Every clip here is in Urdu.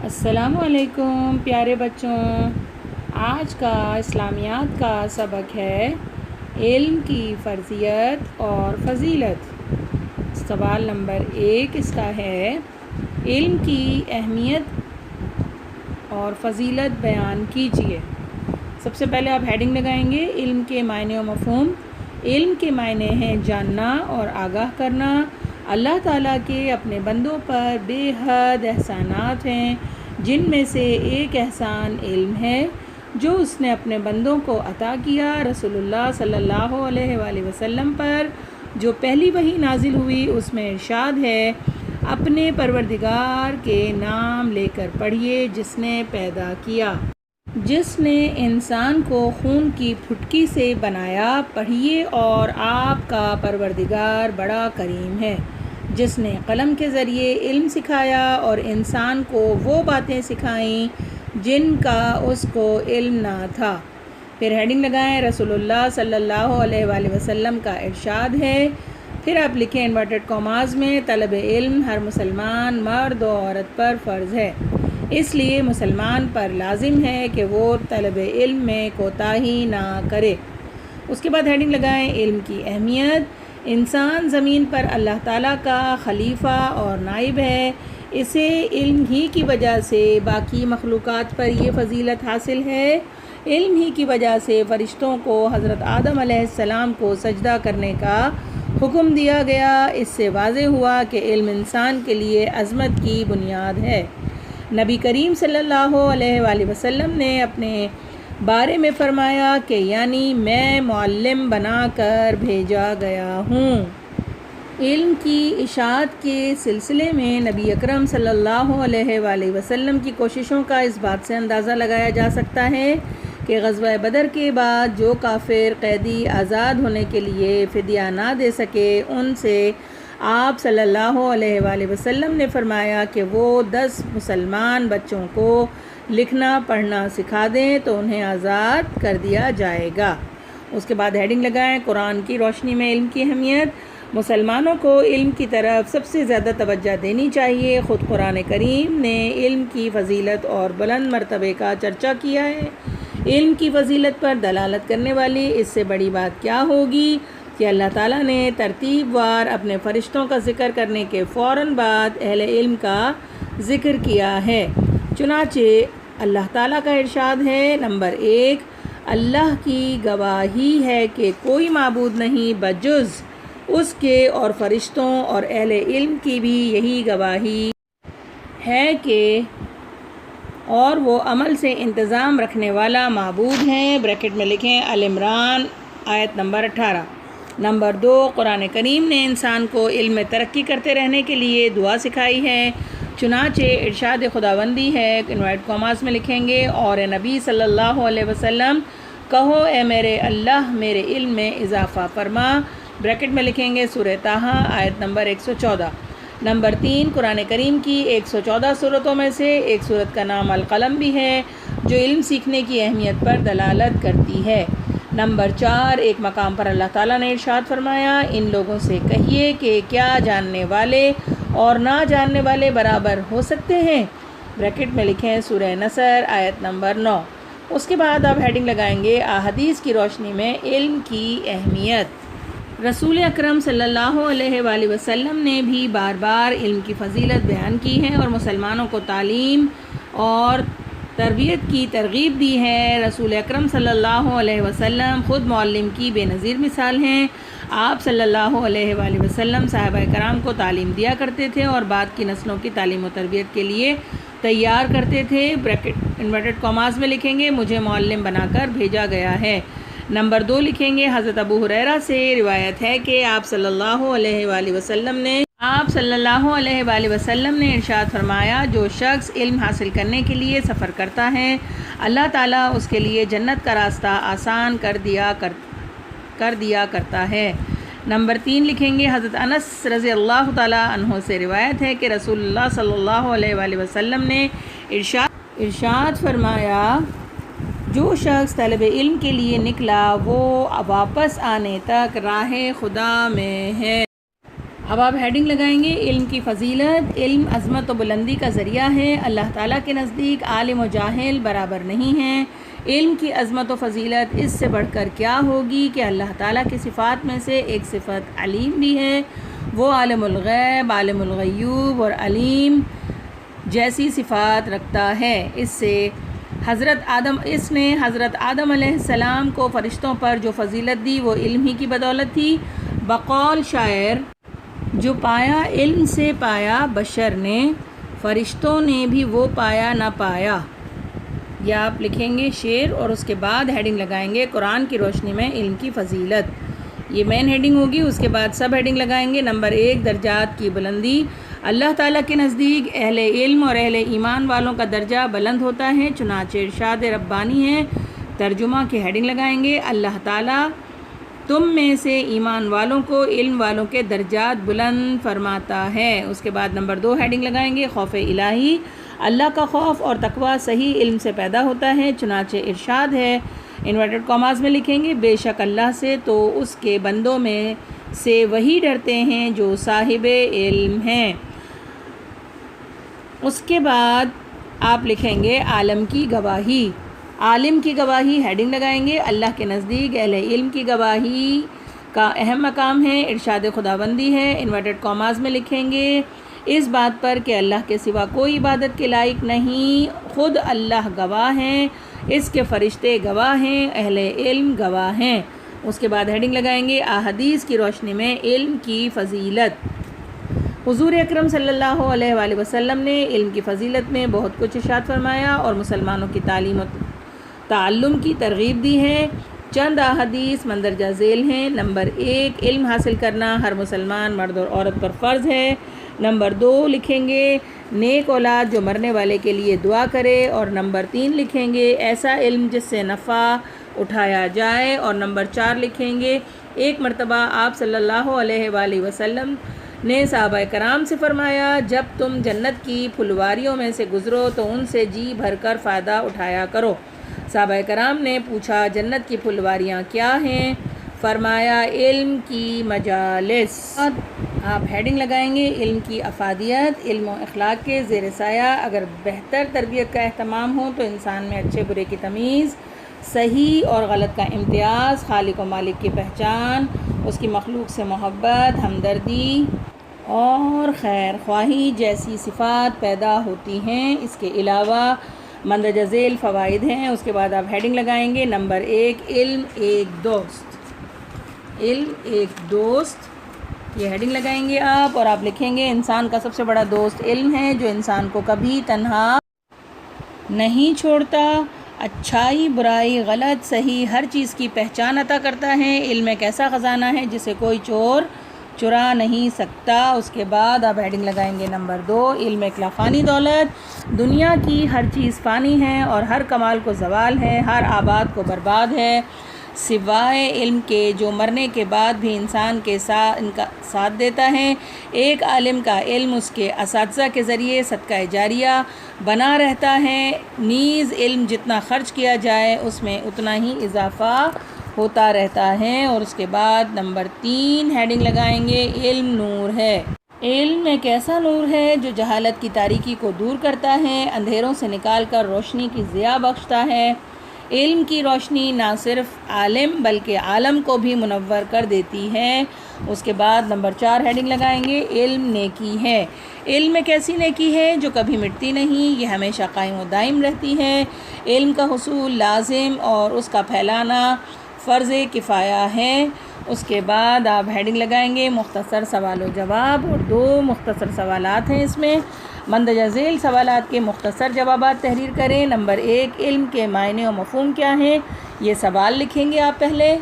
السلام علیکم پیارے بچوں، آج کا اسلامیات کا سبق ہے علم کی فرضیت اور فضیلت۔ سوال نمبر 1 اس کا ہے علم کی اہمیت اور فضیلت بیان کیجیے۔ سب سے پہلے آپ ہیڈنگ لگائیں گے علم کے معنی و مفہوم۔ علم کے معنی ہیں جاننا اور آگاہ کرنا۔ اللہ تعالیٰ کے اپنے بندوں پر بے حد احسانات ہیں، جن میں سے ایک احسان علم ہے جو اس نے اپنے بندوں کو عطا کیا۔ رسول اللہ صلی اللہ علیہ وآلہ وسلم پر جو پہلی وحی نازل ہوئی اس میں ارشاد ہے، اپنے پروردگار کے نام لے کر پڑھیے جس نے پیدا کیا، جس نے انسان کو خون کی پھٹکی سے بنایا۔ پڑھیے اور آپ کا پروردگار بڑا کریم ہے، جس نے قلم کے ذریعے علم سکھایا اور انسان کو وہ باتیں سکھائیں جن کا اس کو علم نہ تھا۔ پھر ہیڈنگ لگائیں رسول اللہ صلی اللہ علیہ وآلہ وسلم کا ارشاد ہے۔ پھر آپ لکھیں انورٹڈ کاماز میں طلب علم ہر مسلمان مرد و عورت پر فرض ہے، اس لیے مسلمان پر لازم ہے کہ وہ طلب علم میں کوتاہی نہ کرے۔ اس کے بعد ہیڈنگ لگائیں علم کی اہمیت۔ انسان زمین پر اللہ تعالیٰ کا خلیفہ اور نائب ہے، اسے علم ہی کی وجہ سے باقی مخلوقات پر یہ فضیلت حاصل ہے۔ علم ہی کی وجہ سے فرشتوں کو حضرت آدم علیہ السلام کو سجدہ کرنے کا حکم دیا گیا۔ اس سے واضح ہوا کہ علم انسان کے لیے عظمت کی بنیاد ہے۔ نبی کریم صلی اللہ علیہ وآلہ وسلم نے اپنے بارے میں فرمایا کہ یعنی میں معلم بنا کر بھیجا گیا ہوں۔ علم کی اشاعت کے سلسلے میں نبی اکرم صلی اللہ علیہ وآلہ وسلم کی کوششوں کا اس بات سے اندازہ لگایا جا سکتا ہے کہ غزوہ بدر کے بعد جو کافر قیدی آزاد ہونے کے لیے فدیہ نہ دے سکے، ان سے آپ صلی اللہ علیہ وآلہ وسلم نے فرمایا کہ وہ 10 مسلمان بچوں کو لکھنا پڑھنا سکھا دیں تو انہیں آزاد کر دیا جائے گا۔ اس کے بعد ہیڈنگ لگائیں قرآن کی روشنی میں علم کی اہمیت۔ مسلمانوں کو علم کی طرف سب سے زیادہ توجہ دینی چاہیے۔ خود قرآن کریم نے علم کی فضیلت اور بلند مرتبے کا چرچا کیا ہے۔ علم کی فضیلت پر دلالت کرنے والی اس سے بڑی بات کیا ہوگی کہ اللہ تعالیٰ نے ترتیب وار اپنے فرشتوں کا ذکر کرنے کے فوراً بعد اہل علم کا ذکر کیا ہے۔ چنانچہ اللہ تعالیٰ کا ارشاد ہے نمبر 1، اللہ کی گواہی ہے کہ کوئی معبود نہیں بجز اس کے، اور فرشتوں اور اہل علم کی بھی یہی گواہی ہے کہ اور وہ عمل سے انتظام رکھنے والا معبود ہیں۔ بریکٹ میں لکھیں ال-عمران آیت نمبر 18۔ نمبر 2، قرآن کریم نے انسان کو علم میں ترقی کرتے رہنے کے لیے دعا سکھائی ہے، چنانچہ ارشاد خداوندی ہے، انورٹڈ کاماز میں لکھیں گے، اور اے نبی صلی اللہ علیہ وسلم کہو اے میرے اللہ میرے علم میں اضافہ فرما۔ بریکٹ میں لکھیں گے سورہ طٰہٰ آیت نمبر 114۔ نمبر 3، قرآن کریم کی 114 صورتوں میں سے ایک صورت کا نام القلم بھی ہے جو علم سیکھنے کی اہمیت پر دلالت کرتی ہے۔ نمبر 4، ایک مقام پر اللہ تعالیٰ نے ارشاد فرمایا، ان لوگوں سے کہیے کہ کیا جاننے والے اور نہ جاننے والے برابر ہو سکتے ہیں؟ بریکٹ میں لکھیں سورہ نصر آیت نمبر 9۔ اس کے بعد آپ ہیڈنگ لگائیں گے احادیث کی روشنی میں علم کی اہمیت۔ رسول اکرم صلی اللہ علیہ وآلہ وسلم نے بھی بار بار علم کی فضیلت بیان کی ہے اور مسلمانوں کو تعلیم اور تربیت کی ترغیب دی ہے۔ رسول اکرم صلی اللہ علیہ وسلم خود معلم کی بے نظیر مثال ہیں۔ آپ صلی اللہ علیہ وآلہ وسلم صحابہ کرام کو تعلیم دیا کرتے تھے اور بعد کی نسلوں کی تعلیم و تربیت کے لیے تیار کرتے تھے۔ بریکٹ انورٹڈ کاماز میں لکھیں گے مجھے معلم بنا کر بھیجا گیا ہے۔ نمبر 2 لکھیں گے حضرت ابو ہریرہ سے روایت ہے کہ آپ صلی اللہ علیہ وآلہ وسلم نے ارشاد فرمایا، جو شخص علم حاصل کرنے کے لیے سفر کرتا ہے اللہ تعالیٰ اس کے لیے جنت کا راستہ آسان کر دیا کرتا ہے۔ نمبر 3 لکھیں گے حضرت انس رضی اللہ تعالیٰ عنہ سے روایت ہے کہ رسول اللہ صلی اللہ علیہ وآلہ وسلم نے ارشاد فرمایا، جو شخص طلب علم کے لیے نکلا وہ واپس آنے تک راہ خدا میں ہے۔ اب آپ ہیڈنگ لگائیں گے علم کی فضیلت۔ علم عظمت و بلندی کا ذریعہ ہے، اللہ تعالیٰ کے نزدیک عالم و جاہل برابر نہیں ہیں۔ علم کی عظمت و فضیلت اس سے بڑھ کر کیا ہوگی کہ اللہ تعالیٰ کی صفات میں سے ایک صفت علیم بھی ہے، وہ عالم الغیب، عالم الغیوب اور علیم جیسی صفات رکھتا ہے۔ اس نے حضرت آدم علیہ السلام کو فرشتوں پر جو فضیلت دی وہ علم ہی کی بدولت تھی۔ بقول شاعر، جو پایا علم سے پایا بشر نے، فرشتوں نے بھی وہ پایا نہ پایا۔ یا آپ لکھیں گے شعر اور اس کے بعد ہیڈنگ لگائیں گے قرآن کی روشنی میں علم کی فضیلت۔ یہ مین ہیڈنگ ہوگی، اس کے بعد سب ہیڈنگ لگائیں گے۔ نمبر 1، درجات کی بلندی۔ اللہ تعالیٰ کے نزدیک اہل علم اور اہل ایمان والوں کا درجہ بلند ہوتا ہے، چنانچہ ارشاد ربانی ہے۔ ترجمہ کی ہیڈنگ لگائیں گے، اللہ تعالیٰ تم میں سے ایمان والوں کو علم والوں کے درجات بلند فرماتا ہے۔ اس کے بعد نمبر 2 ہیڈنگ لگائیں گے، خوف الہی۔ اللہ کا خوف اور تقویٰ صحیح علم سے پیدا ہوتا ہے، چنانچہ ارشاد ہے، انورٹڈ کاماز میں لکھیں گے، بے شک اللہ سے تو اس کے بندوں میں سے وہی ڈرتے ہیں جو صاحب علم ہیں۔ اس کے بعد آپ لکھیں گے عالم کی گواہی۔ عالم کی گواہی ہیڈنگ لگائیں گے، اللہ کے نزدیک اہل علم کی گواہی کا اہم مقام ہے، ارشاد خداوندی ہے، انورٹڈ کاماز میں لکھیں گے، اس بات پر کہ اللہ کے سوا کوئی عبادت کے لائق نہیں، خود اللہ گواہ ہیں، اس کے فرشتے گواہ ہیں، اہل علم گواہ ہیں۔ اس کے بعد ہیڈنگ لگائیں گے احادیث کی روشنی میں علم کی فضیلت۔ حضور اکرم صلی اللہ علیہ وآلہ وسلم نے علم کی فضیلت میں بہت کچھ ارشاد فرمایا اور مسلمانوں کی تعلیم و تعلم کی ترغیب دی ہے۔ چند احادیث مندرجہ ذیل ہیں۔ نمبر 1، علم حاصل کرنا ہر مسلمان مرد اور عورت پر فرض ہے۔ نمبر 2 لکھیں گے، نیک اولاد جو مرنے والے کے لیے دعا کرے، اور نمبر 3 لکھیں گے، ایسا علم جس سے نفع اٹھایا جائے، اور نمبر 4 لکھیں گے، ایک مرتبہ آپ صلی اللہ علیہ وآلہ وسلم نے صحابہ کرام سے فرمایا، جب تم جنت کی پھلواریوں میں سے گزرو تو ان سے جی بھر کر فائدہ اٹھایا کرو۔ صحابہ کرام نے پوچھا، جنت کی پھلواریاں کیا ہیں؟ فرمایا، علم کی مجالس۔ آپ ہیڈنگ لگائیں گے، علم کی افادیت۔ علم و اخلاق کے زیر سایہ اگر بہتر تربیت کا اہتمام ہو تو انسان میں اچھے برے کی تمیز، صحیح اور غلط کا امتیاز، خالق و مالک کی پہچان، اس کی مخلوق سے محبت، ہمدردی اور خیر خواہی جیسی صفات پیدا ہوتی ہیں۔ اس کے علاوہ مندرجہ ذیل فوائد ہیں۔ اس کے بعد آپ ہیڈنگ لگائیں گے، نمبر 1، علم ایک دوست۔ علم ایک دوست، یہ ہیڈنگ لگائیں گے آپ، اور آپ لکھیں گے، انسان کا سب سے بڑا دوست علم ہے جو انسان کو کبھی تنہا نہیں چھوڑتا، اچھائی برائی غلط صحیح ہر چیز کی پہچان عطا کرتا ہے۔ علم ایک ایسا خزانہ ہے جسے کوئی چور چرا نہیں سکتا۔ اس کے بعد آپ ہیڈنگ لگائیں گے، نمبر 2، علم ایک لافانی دولت۔ دنیا کی ہر چیز فانی ہے اور ہر کمال کو زوال ہے، ہر آباد کو برباد ہے، سوائے علم کے جو مرنے کے بعد بھی انسان کے ساتھ دیتا ہے۔ ایک عالم کا علم اس کے اساتذہ کے ذریعے صدقہ جاریہ بنا رہتا ہے، نیز علم جتنا خرچ کیا جائے اس میں اتنا ہی اضافہ ہوتا رہتا ہے۔ اور اس کے بعد نمبر 3 ہیڈنگ لگائیں گے، علم نور ہے۔ علم ایک ایسا نور ہے جو جہالت کی تاریکی کو دور کرتا ہے، اندھیروں سے نکال کر روشنی کی ضیاء بخشتا ہے۔ علم کی روشنی نہ صرف عالم بلکہ عالم کو بھی منور کر دیتی ہے۔ اس کے بعد نمبر 4 ہیڈنگ لگائیں گے، علم نیکی ہے۔ علم ایک ایسی نیکی ہے جو کبھی مٹتی نہیں، یہ ہمیشہ قائم و دائم رہتی ہے۔ علم کا حصول لازم اور اس کا پھیلانا فرض کفایہ ہے۔ اس کے بعد آپ ہیڈنگ لگائیں گے، مختصر سوال و جواب، اور 2 مختصر سوالات ہیں اس میں۔ مندرجہ ذیل سوالات کے مختصر جوابات تحریر کریں۔ نمبر 1، علم کے معنی و مفہوم کیا ہیں؟ یہ سوال لکھیں گے آپ پہلے،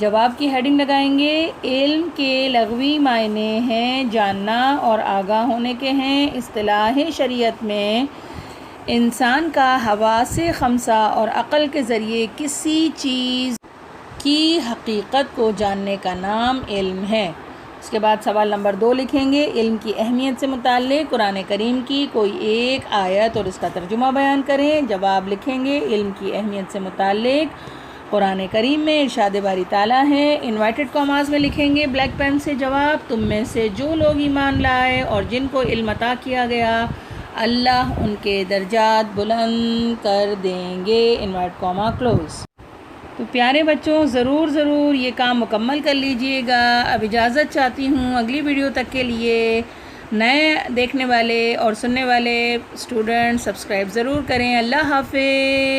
جواب کی ہیڈنگ لگائیں گے، علم کے لغوی معنی ہیں جاننا اور آگاہ ہونے کے ہیں۔ اصطلاح شریعت میں انسان کا حواس خمسہ اور عقل کے ذریعے کسی چیز کی حقیقت کو جاننے کا نام علم ہے۔ اس کے بعد سوال نمبر 2 لکھیں گے، علم کی اہمیت سے متعلق قرآن کریم کی کوئی ایک آیت اور اس کا ترجمہ بیان کریں۔ جواب لکھیں گے، علم کی اہمیت سے متعلق قرآن کریم میں ارشاد باری تعالیٰ ہے، انورٹڈ کاماز میں لکھیں گے بلیک پین سے جواب، تم میں سے جو لوگ ایمان لائے اور جن کو علم عطا کیا گیا اللہ ان کے درجات بلند کر دیں گے، انورٹ کاما کلوز۔ تو پیارے بچوں ضرور یہ کام مکمل کر لیجئے گا۔ اب اجازت چاہتی ہوں، اگلی ویڈیو تک کے لیے نئے دیکھنے والے اور سننے والے اسٹوڈنٹ سبسکرائب ضرور کریں۔ اللہ حافظ۔